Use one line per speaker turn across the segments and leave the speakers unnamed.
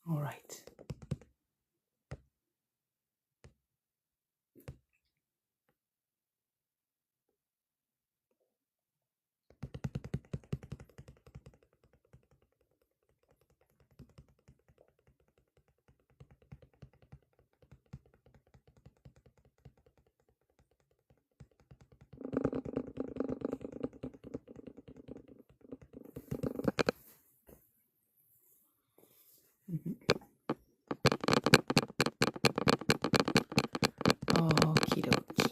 All right. Okie dokie.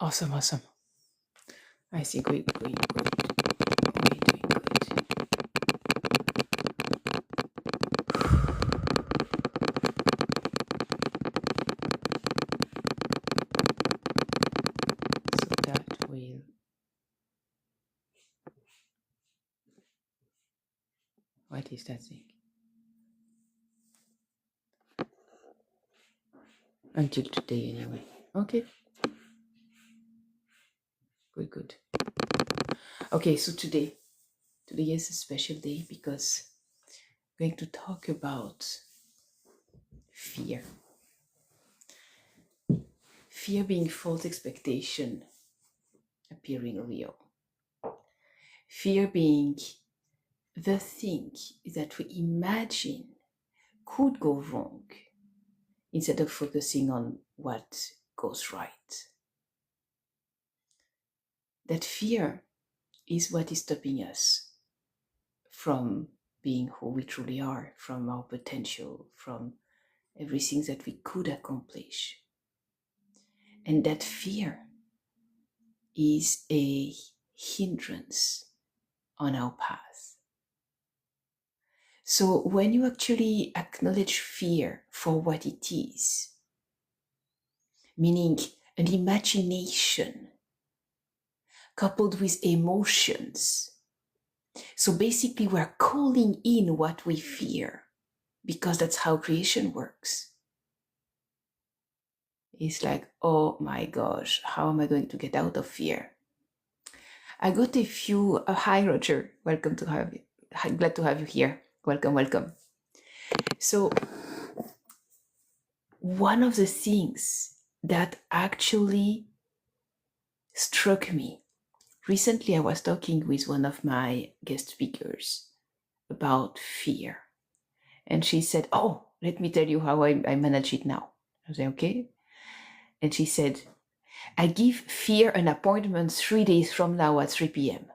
Awesome, awesome. I see. Good, good, good. We're doing good. So that will. What is that thing? Until today, anyway. Okay. Good, good. Okay, so today is a special day because we're going to talk about fear. Fear being false expectation appearing real. Fear being the thing that we imagine could go wrong instead of focusing on what goes right. That fear is what is stopping us from being who we truly are, from our potential, from everything that we could accomplish. And that fear is a hindrance on our path. So when you actually acknowledge fear for what it is, meaning an imagination coupled with emotions, so basically we're calling in what we fear because that's how creation works. It's like, oh my gosh, how am I going to get out of fear? I got a few, hi Roger, welcome to have you, glad to have you here. Welcome, welcome. So one of the things that actually struck me, recently I was talking with one of my guest speakers about fear. And she said, oh, let me tell you how I manage it now. I said, okay. And she said, I give fear an appointment 3 days from now at 3 p.m.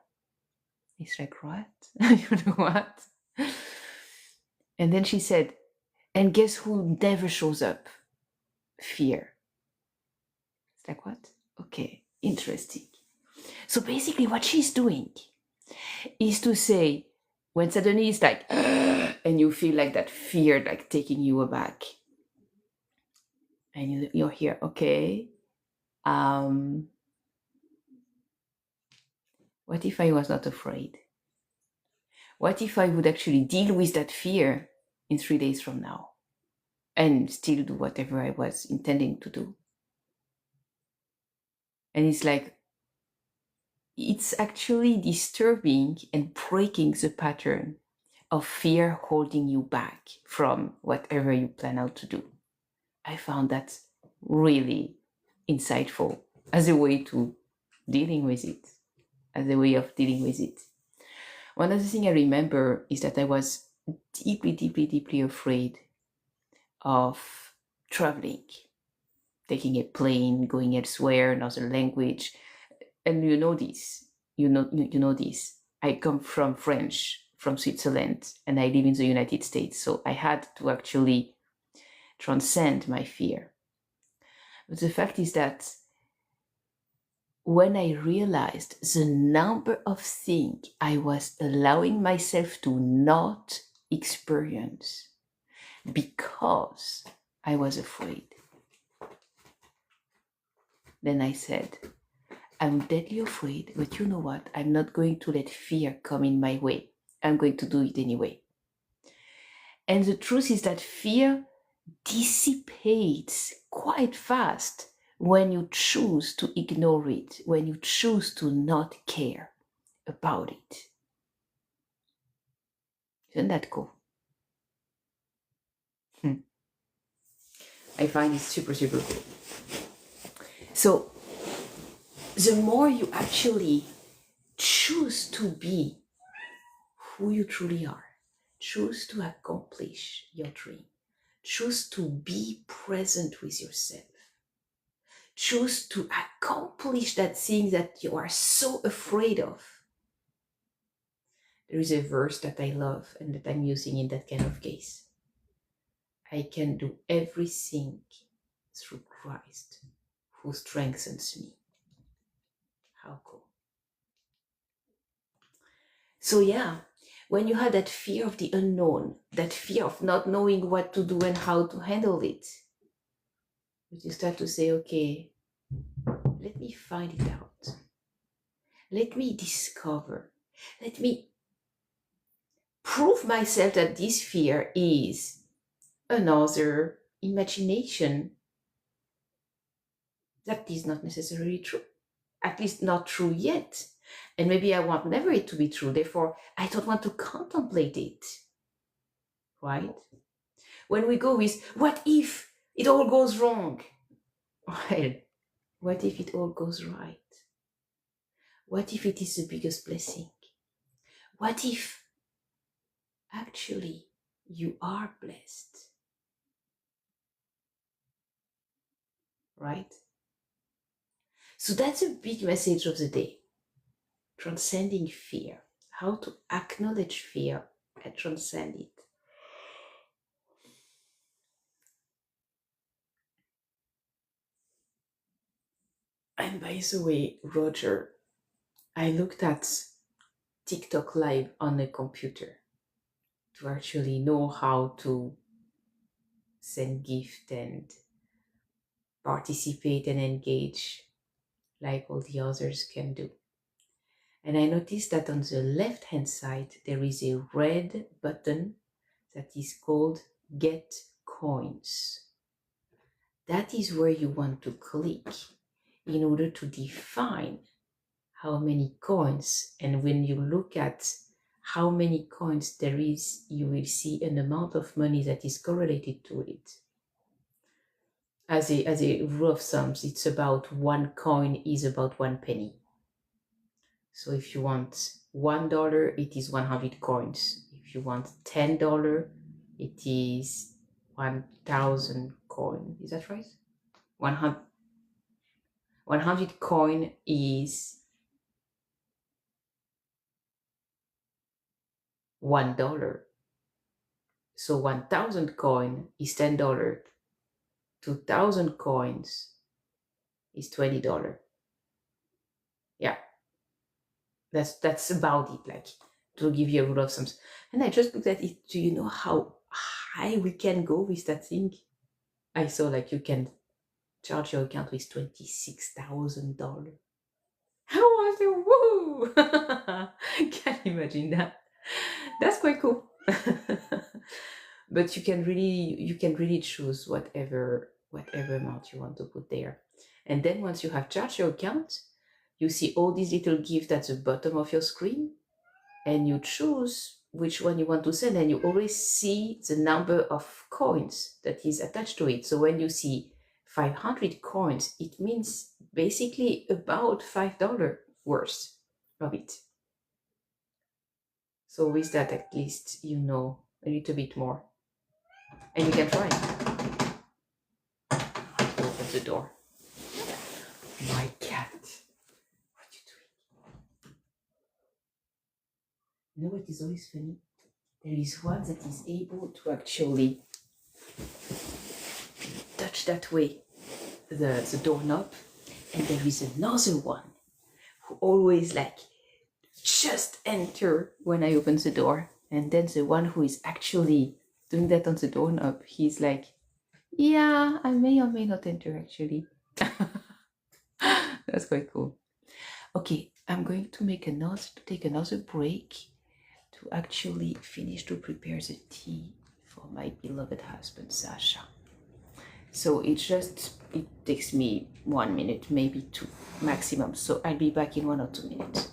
It's like, what? You know what? And then she said, and guess who never shows up? Fear. It's like, what? Okay, interesting. So basically what she's doing is to say, when suddenly it's like, and you feel like that fear like taking you aback, and you're here, okay, um, what if I was not afraid? What if I would actually deal with that fear in 3 days from now and still do whatever I was intending to do? And it's like, it's actually disturbing and breaking the pattern of fear holding you back from whatever you plan out to do. I found that really insightful as a way to dealing with it, as a way of dealing with it. One other thing I remember is that I was deeply, deeply, deeply afraid of traveling, taking a plane, going elsewhere, another language. And you know this, you know this. I come from French, from Switzerland, and I live in the United States. So I had to actually transcend my fear. But the fact is that when I realized the number of things I was allowing myself to not experience because I was afraid, then I said, I'm deadly afraid, but you know what? I'm not going to let fear come in my way. I'm going to do it anyway. And the truth is that fear dissipates quite fast when you choose to ignore it, when you choose to not care about it. Isn't that cool? I find it super, super cool. So the more you actually choose to be who you truly are, choose to accomplish your dream, choose to be present with yourself, choose to accomplish that thing that you are so afraid of. There is a verse that I love and that I'm using in that kind of case. I can do everything through Christ who strengthens me. How cool. So yeah, when you have that fear of the unknown, that fear of not knowing what to do and how to handle it, but you start to say, okay, let me find it out. Let me discover. Let me prove myself that this fear is another imagination that is not necessarily true. At least not true yet. And maybe I want never it to be true. Therefore, I don't want to contemplate it. Right? When we go with, what if it all goes wrong? Well, what if it all goes right? What if it is the biggest blessing? What if actually you are blessed? Right? So that's a big message of the day. Transcending fear. How to acknowledge fear and transcend it. And by the way, Roger, I looked at TikTok Live on a computer to actually know how to send gift and participate and engage like all the others can do. And I noticed that on the left hand side, there is a red button that is called Get Coins. That is where you want to click in order to define how many coins. And when you look at how many coins there is, you will see an amount of money that is correlated to it. As a rule of thumb, it's about one coin is about 1 penny. So if you want $1, it is 100 coins. If you want $10, it is 1,000 coin. Is that right? 100 coin is $1. So 1,000 coin is $10. 2,000 coins is $20. Yeah, that's about it. Like, to give you a rule of thumb. And I just looked at it. Do you know how high we can go with that thing? I saw like you can charge your account with $26,000. I was like, woo! Can you imagine that? That's quite cool. But you can really choose whatever amount you want to put there. And then once you have charged your account, you see all these little gifts at the bottom of your screen, and you choose which one you want to send, and you always see the number of coins that is attached to it. So when you see 500 coins, it means basically about $5 worth of it. So with that, at least you know a little bit more, and you can try. Open the door. My cat. What are you doing? You know what is always funny? There is one that is able to actually touch that way the doorknob, and there is another one who always like just enter when I open the door, and then the one who is actually doing that on the doorknob, he's like, yeah, I may or may not enter actually. That's quite cool. Okay, I'm going to take another break to actually finish to prepare the tea for my beloved husband Sasha. So it takes me 1 minute, maybe 2 maximum. So I'll be back in 1 or 2 minutes.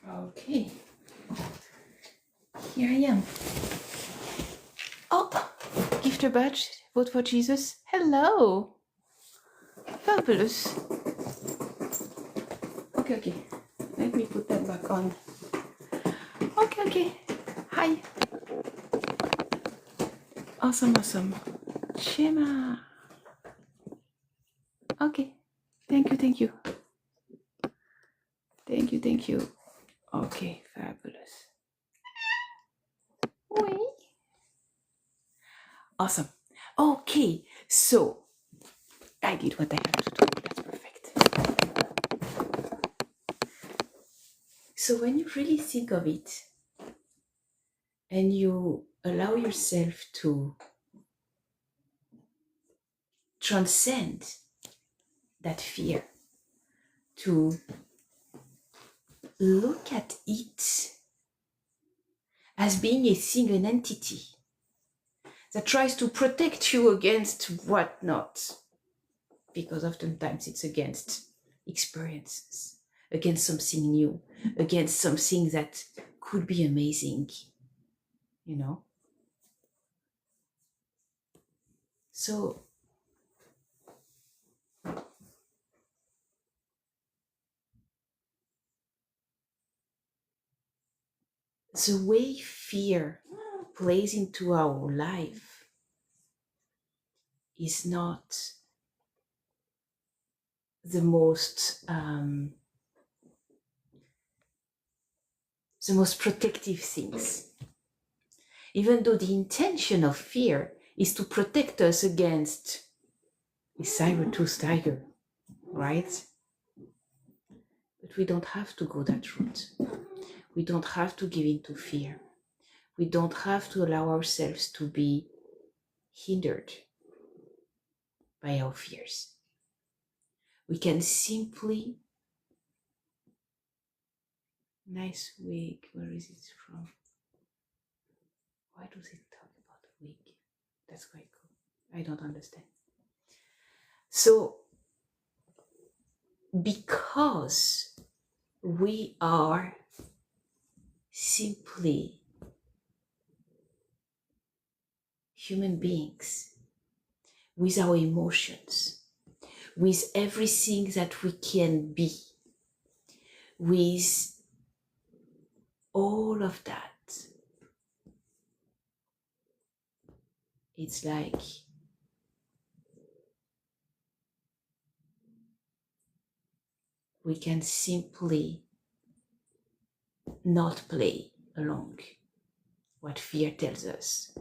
Okay, here I am. Oh, gift badge, vote for Jesus. Hello, fabulous. Okay, let me put that back on. Okay, hi. Awesome. Chema. Okay, thank you. Thank you, thank you. Okay, fabulous. Oui. Awesome. Okay, so I did what I had to do. That's perfect. So when you really think of it and you allow yourself to transcend that fear, to look at it as being a single entity that tries to protect you against what not, because oftentimes it's against experiences, against something new, against something that could be amazing, you know? So the way fear plays into our life is not the most protective things, even though the intention of fear is to protect us against a saber-toothed tiger, right? But we don't have to go that route. We don't have to give in to fear. We don't have to allow ourselves to be hindered by our fears. We can simply, nice wig, where is it from? Why does it talk about a wig? That's quite cool. I don't understand. So, because we are simply human beings with our emotions, with everything that we can be, with all of that, it's like we can simply not play along what fear tells us.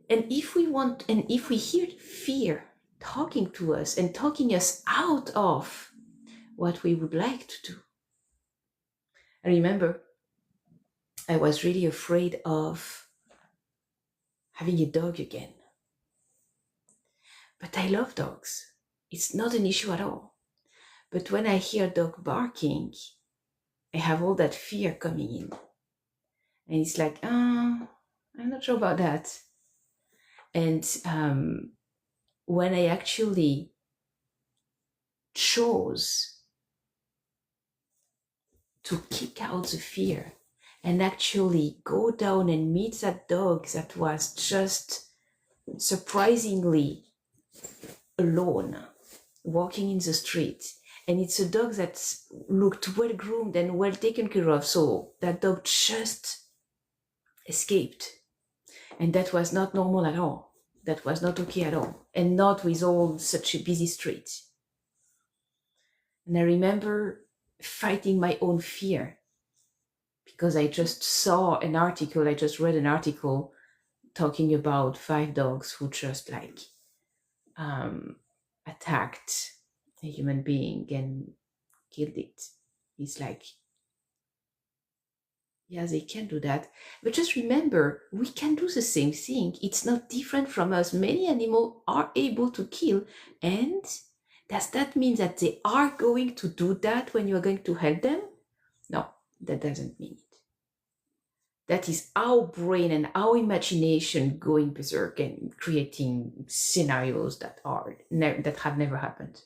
And if we hear fear talking to us and talking us out of what we would like to do. I remember I was really afraid of having a dog again. But I love dogs. It's not an issue at all. But when I hear a dog barking, I have all that fear coming in. And it's like, I'm not sure about that. And when I actually chose to kick out the fear and actually go down and meet that dog that was just surprisingly alone, walking in the street, and it's a dog that looked well groomed and well taken care of, so that dog just escaped, and that was not normal at all. That was not okay at all, and not with all such a busy street. And I remember fighting my own fear because I just read an article talking about 5 dogs who just like attacked a human being and killed it. It's like, yeah, they can do that. But just remember, we can do the same thing. It's not different from us. Many animals are able to kill. And does that mean that they are going to do that when you're going to help them? No, that doesn't mean it. That is our brain and our imagination going berserk and creating scenarios that have never happened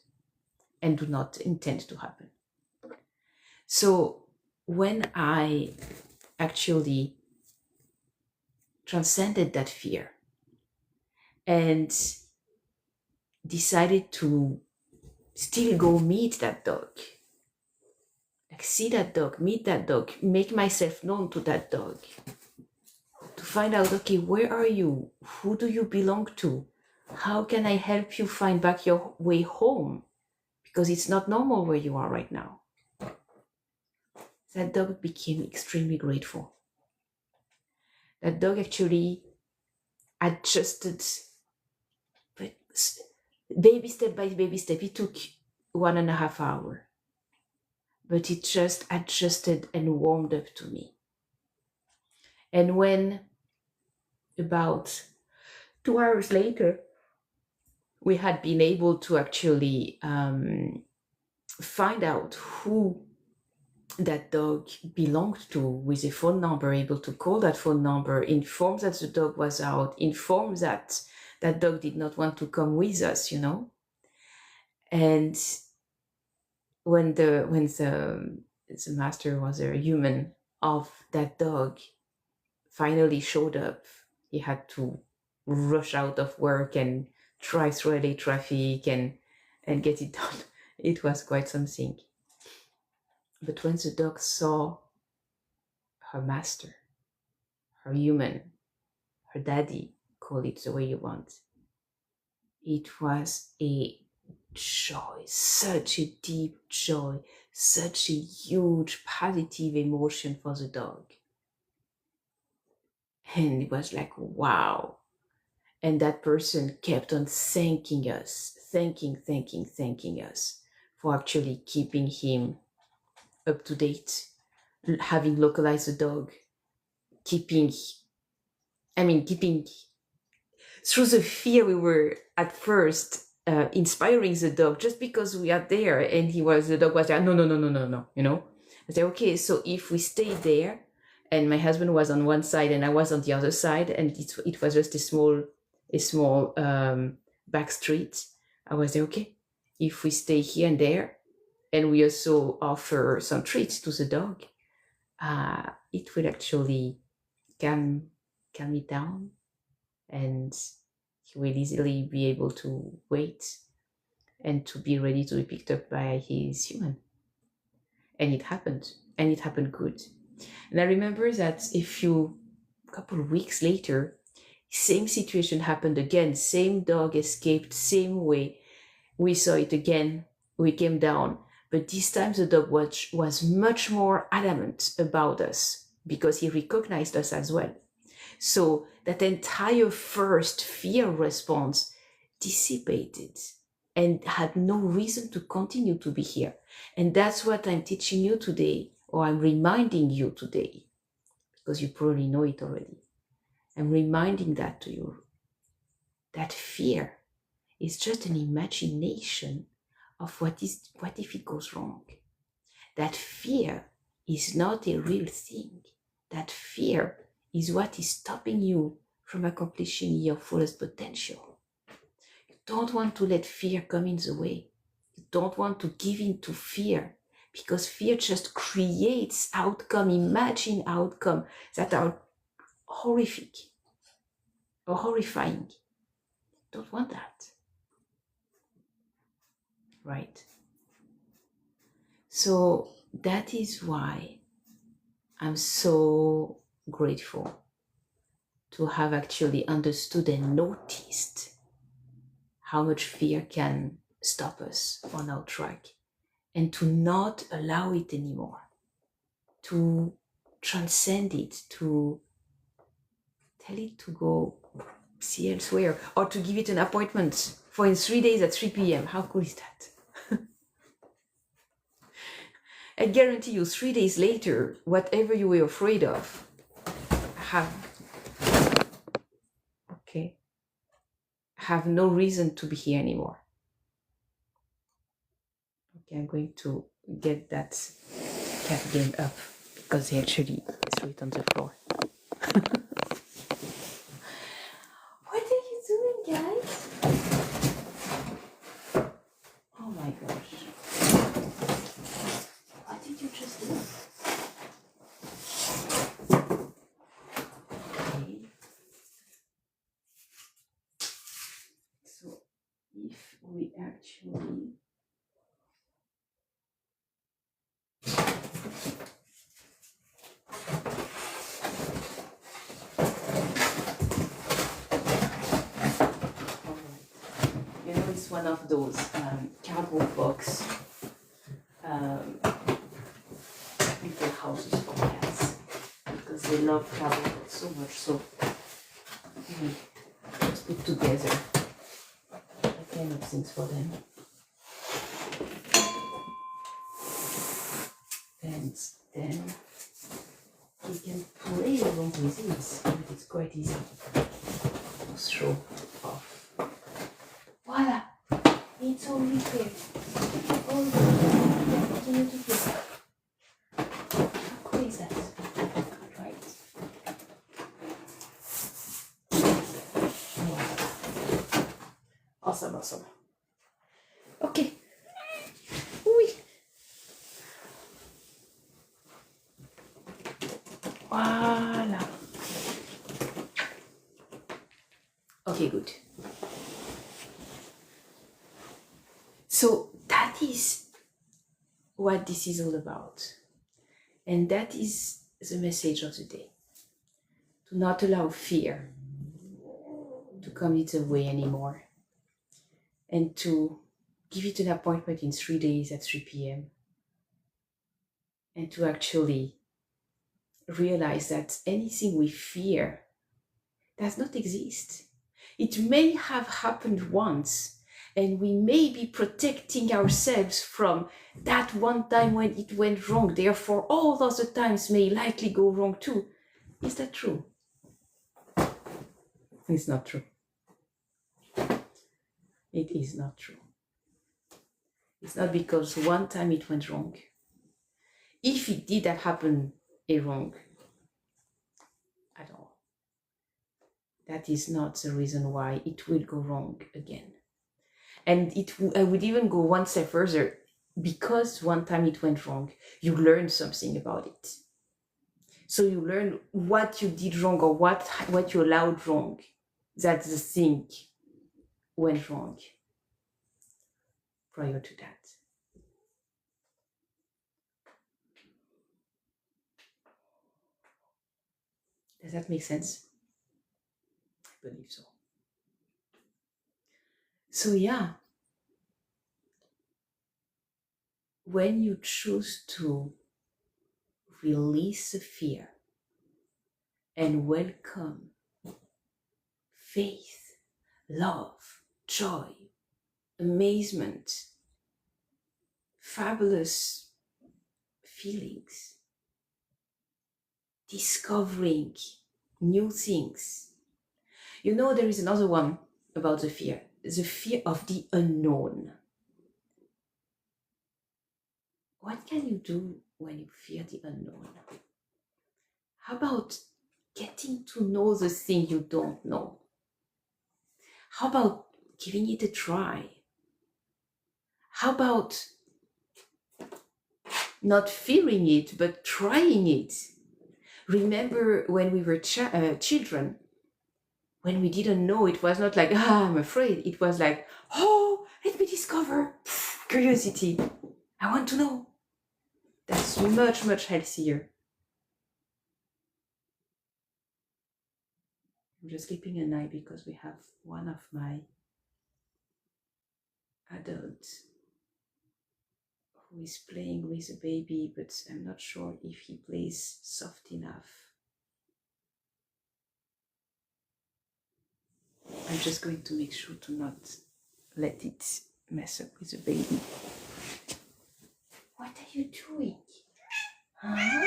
and do not intend to happen. So when I actually transcended that fear and decided to still go meet that dog, like see that dog, meet that dog, make myself known to that dog, to find out, okay, where are you? Who do you belong to? How can I help you find back your way home? Because it's not normal where you are right now. that dog became extremely grateful. That dog actually adjusted, but baby step by baby step. It took 1.5 hours, but it just adjusted and warmed up to me. And when about 2 hours later, we had been able to actually find out who that dog belonged to with a phone number, able to call that phone number, inform that the dog was out, inform that that dog did not want to come with us, And when the master was a human of that dog finally showed up, he had to rush out of work and drive through LA traffic and get it done. It was quite something. But when the dog saw her master, her human, her daddy, call it the way you want, it was a joy, such a deep joy, such a huge positive emotion for the dog. And it was like, wow. And that person kept on thanking us, thanking us for actually keeping him up to date, having localized the dog, keeping through the fear we were at first inspiring the dog just because we are there, and the dog was like, no. I said, okay, so if we stay there, and my husband was on one side and I was on the other side, and it was just a small back street, I was like, okay, if we stay here and there, and we also offer some treats to the dog, it will actually calm it down, and he will easily be able to wait and to be ready to be picked up by his human. And it happened good. And I remember that a couple of weeks later, same situation happened again, same dog escaped, same way. We saw it again, we came down, but this time the dog was much more adamant about us because he recognized us as well. So that entire first fear response dissipated and had no reason to continue to be here. And that's what I'm teaching you today, or I'm reminding you today, because you probably know it already. I'm reminding that to you. That fear is just an imagination of what if it goes wrong. That fear is not a real thing. That fear is what is stopping you from accomplishing your fullest potential. You don't want to let fear come in the way. You don't want to give in to fear, because fear just creates imagined outcome that are horrific or horrifying. You don't want that. Right? So that is why I'm so grateful to have actually understood and noticed how much fear can stop us on our track, and to not allow it anymore, to transcend it, to tell it to go see elsewhere, or to give it an appointment for in 3 days at 3 p.m. How cool is that? I guarantee you 3 days later, whatever you were afraid of have no reason to be here anymore. Okay, I'm going to get that cat game up because he actually threw it on the floor. What are you doing, guys? Oh my gosh. What did you just do? Okay. So if we actually it's one of those cardboard box little love travel so much, so let's put together that kind of things for them. And then we can play along with it, but it's quite easy to show off. Voila! It's all repaired. All continue to play. How cool is that? Right? Voila. Awesome, awesome. Okay. Oui. Voila. Okay, good. So that is what this is all about. And that is the message of the day. To not allow fear to come its way anymore. And to give it an appointment in 3 days at 3 p.m. And to actually realize that anything we fear does not exist. It may have happened once, and we may be protecting ourselves from that one time when it went wrong. Therefore, all other times may likely go wrong too. Is that true? It's not true. It is not true. It's not because one time it went wrong. If it did that happen wrong at all, that is not the reason why it will go wrong again. And I would even go one step further. Because one time it went wrong, you learn something about it. So you learn what you did wrong or what you allowed wrong. That the thing went wrong prior to that. Does that make sense? I believe so. So yeah, when you choose to release the fear and welcome faith, love, joy, amazement, fabulous feelings, discovering new things. You know, there is another one about the fear of the unknown. What can you do when you fear the unknown? How about getting to know the thing you don't know? How about giving it a try? How about not fearing it, but trying it? Remember when we were children, when we didn't know, it was not like, I'm afraid. It was like, oh, let me discover. Curiosity. I want to know. That's much, much healthier. I'm just sleeping at night because we have one of my adults who is playing with a baby, but I'm not sure if he plays soft enough. I'm just going to make sure to not let it mess up with the baby. What are you doing? Huh?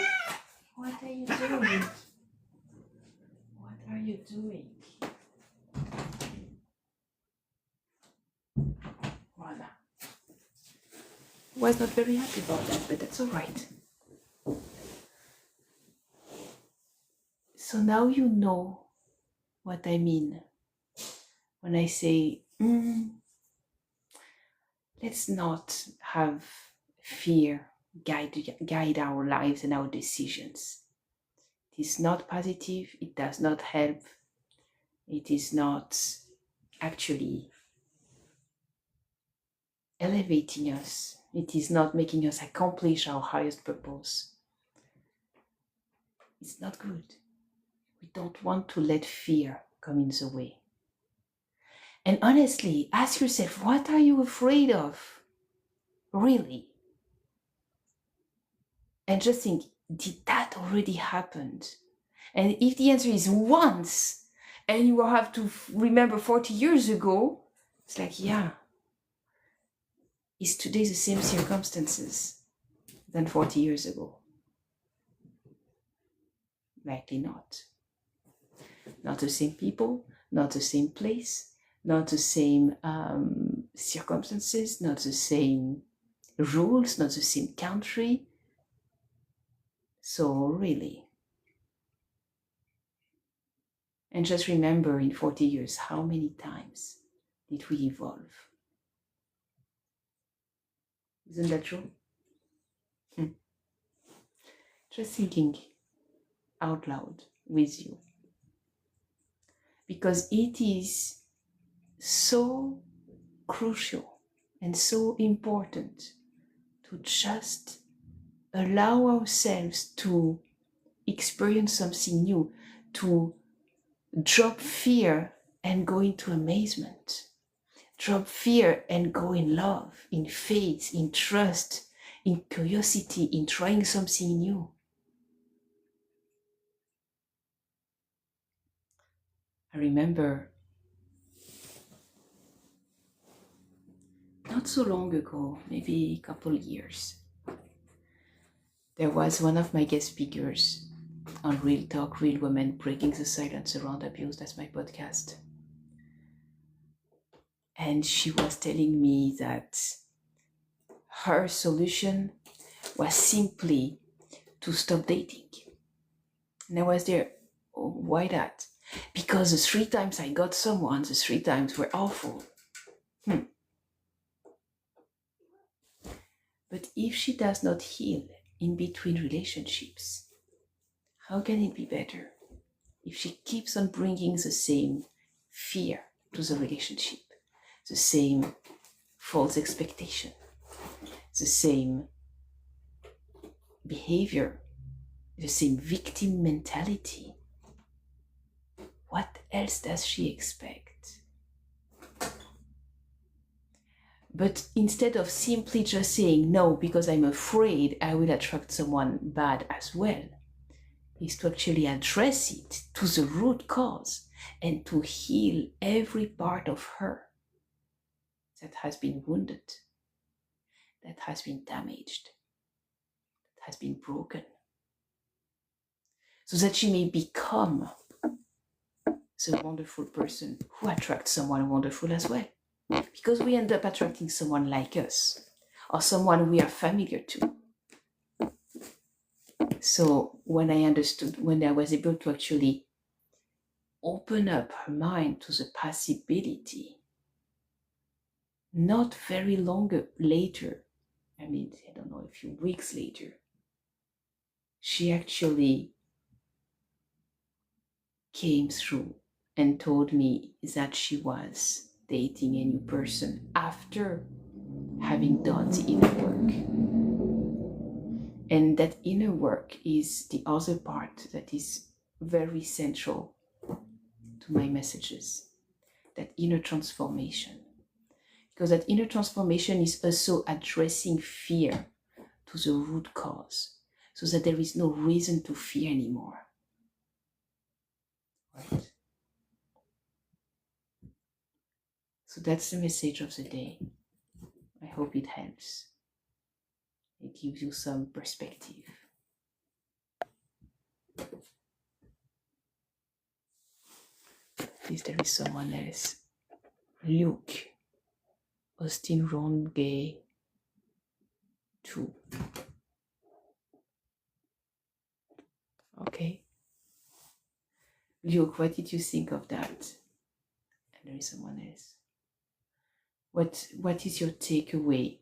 What are you doing? What are you doing? Voila. Was not very happy about that, but that's all right. So now you know what I mean when I say, let's not have fear guide our lives and our decisions. It is not positive. It does not help. It is not actually elevating us. It is not making us accomplish our highest purpose. It's not good. We don't want to let fear come in the way. And honestly, ask yourself, what are you afraid of? Really? And just think, did that already happen? And if the answer is once, and you will have to remember 40 years ago, it's like, yeah, is today the same circumstances than 40 years ago? Likely not. Not the same people, not the same place, not the same circumstances, not the same rules, not the same country. So really, and just remember in 40 years, how many times did we evolve? Isn't that true? Just thinking out loud with you. Because it is so crucial and so important to just allow ourselves to experience something new, to drop fear and go into amazement, drop fear and go in love, in faith, in trust, in curiosity, in trying something new. I remember not so long ago, maybe a couple years, there was one of my guest speakers on Real Talk, Real Women, Breaking the Silence Around Abuse. That's my podcast. And she was telling me that her solution was simply to stop dating. And I was there, oh, why that? Because the 3 times I got someone, the 3 times were awful. But if she does not heal in between relationships, how can it be better? If she keeps on bringing the same fear to the relationship, the same false expectation, the same behavior, the same victim mentality, what else does she expect? But instead of simply just saying no because I'm afraid I will attract someone bad as well, is to actually address it to the root cause and to heal every part of her that has been wounded, that has been damaged, that has been broken, so that she may become the wonderful person who attracts someone wonderful as well. Because we end up attracting someone like us or someone we are familiar to. So when I was able to actually open up her mind to the possibility, not very long later, I don't know, a few weeks later, she actually came through and told me that she was dating a new person after having done the inner work. And that inner work is the other part that is very central to my messages, that inner transformation. Because that inner transformation is also addressing fear to the root cause, so that there is no reason to fear anymore. Right? So that's the message of the day. I hope it helps. It gives you some perspective. At least there is someone else. Luke, Austin Ronge 2. Okay. Luke, what did you think of that? And there is someone else. What is your takeaway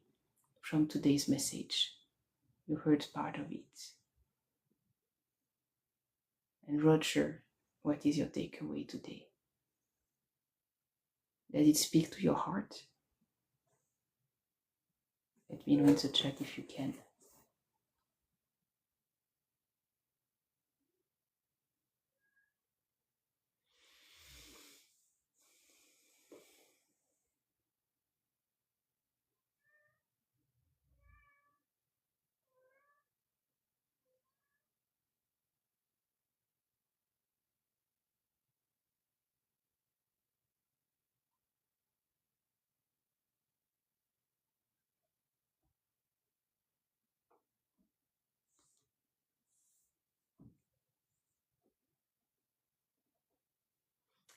from today's message? You heard part of it. And Roger, what is your takeaway today? Does it speak to your heart? Let me know in the chat if you can.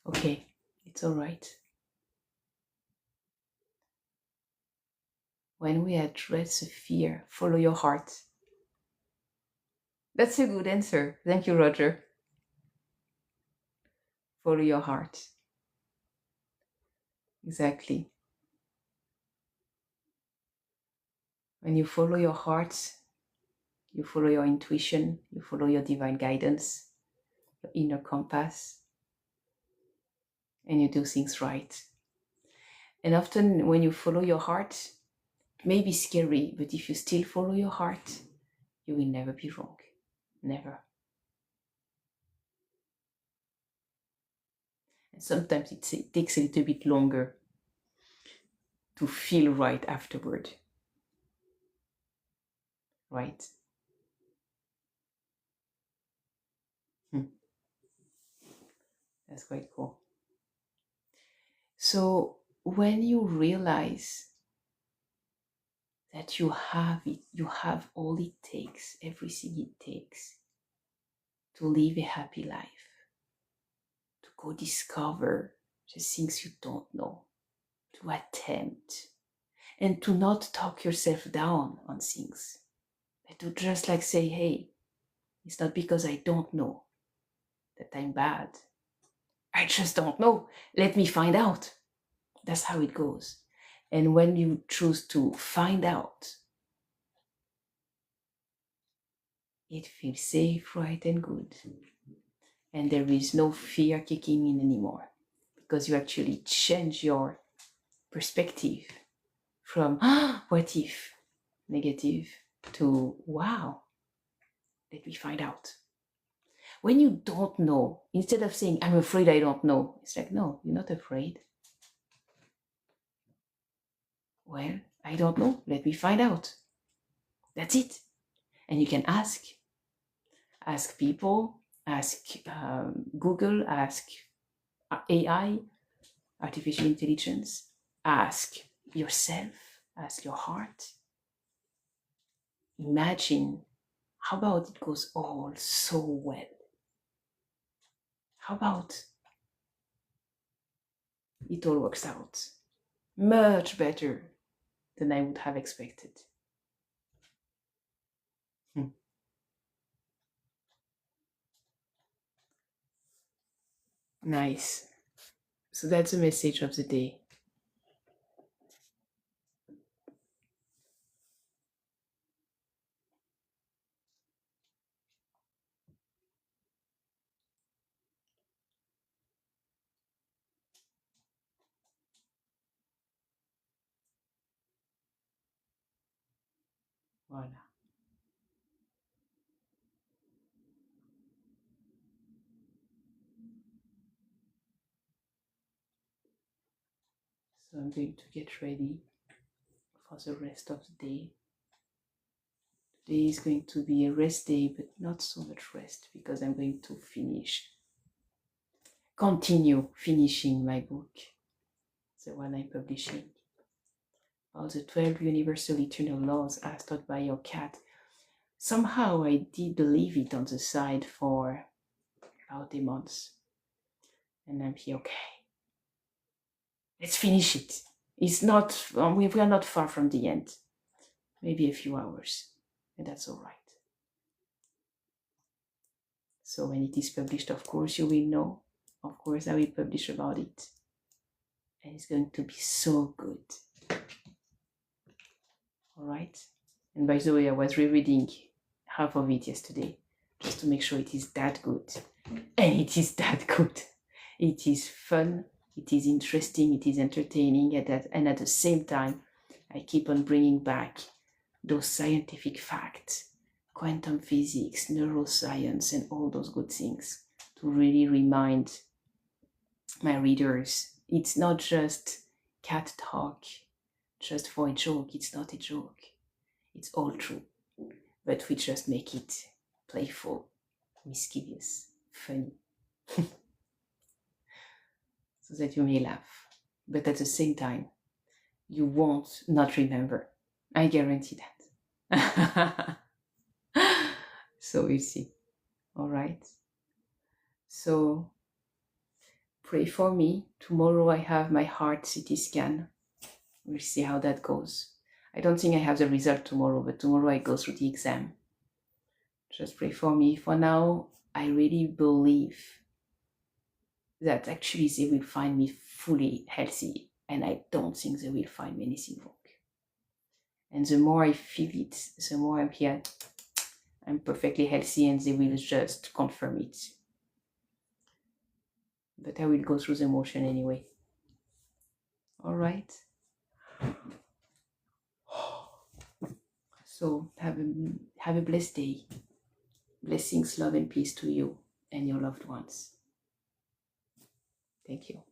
Okay, it's all right. When we address a fear, follow your heart. That's a good answer. Thank you, Roger. Follow your heart. Exactly. When you follow your heart, you follow your intuition, you follow your divine guidance, your inner compass, and you do things right. And often when you follow your heart, it may be scary, but if you still follow your heart, you will never be wrong. Never. And sometimes it takes a little bit longer to feel right afterward. Right? That's quite cool. So when you realize that you have it, you have all it takes, everything it takes to live a happy life, to go discover the things you don't know, to attempt, and to not talk yourself down on things, but to just like say, hey, it's not because I don't know that I'm bad. I just don't know. Let me find out. That's how it goes. And when you choose to find out, it feels safe, right, and good. And there is no fear kicking in anymore because you actually change your perspective from what if negative to wow, let me find out. When you don't know, instead of saying I'm afraid I don't know, it's like no, you're not afraid. Well, I don't know, let me find out. That's it. And you can ask people, ask Google, ask AI, artificial intelligence, ask yourself, ask your heart. Imagine, how about it goes all so well? How about it all works out much better than I would have expected? Nice. So that's the message of the day. Voila. So I'm going to get ready for the rest of the day. Today is going to be a rest day, but not so much rest because I'm going to continue finishing my book, the one I'm publishing, about the 12 universal eternal laws as taught by your cat. Somehow I did leave it on the side for about a month. And I'm here, okay, let's finish it. It's not, we are not far from the end. Maybe a few hours, and that's all right. So when it is published, of course, you will know. Of course, I will publish about it. And it's going to be so good. All right? And by the way, I was rereading half of it yesterday, just to make sure it is that good. And it is that good. It is fun, it is interesting, it is entertaining, and at the same time, I keep on bringing back those scientific facts, quantum physics, neuroscience, and all those good things to really remind my readers it's not just cat talk, just for a joke. It's not a joke. It's all true. But we just make it playful, mischievous, funny, so that you may laugh. But at the same time, you won't not remember. I guarantee that. So we'll see. All right. So Pray for me. Tomorrow I have my heart CT scan. We'll see how that goes. I don't think I have the result tomorrow, but tomorrow I go through the exam. Just pray for me. For now, I really believe that actually they will find me fully healthy, and I don't think they will find me anything wrong. And the more I feel it, the more I'm here, I'm perfectly healthy, and they will just confirm it. But I will go through the motion anyway. All right. So have a blessed day. Blessings, love, and peace to you and your loved ones. Thank you.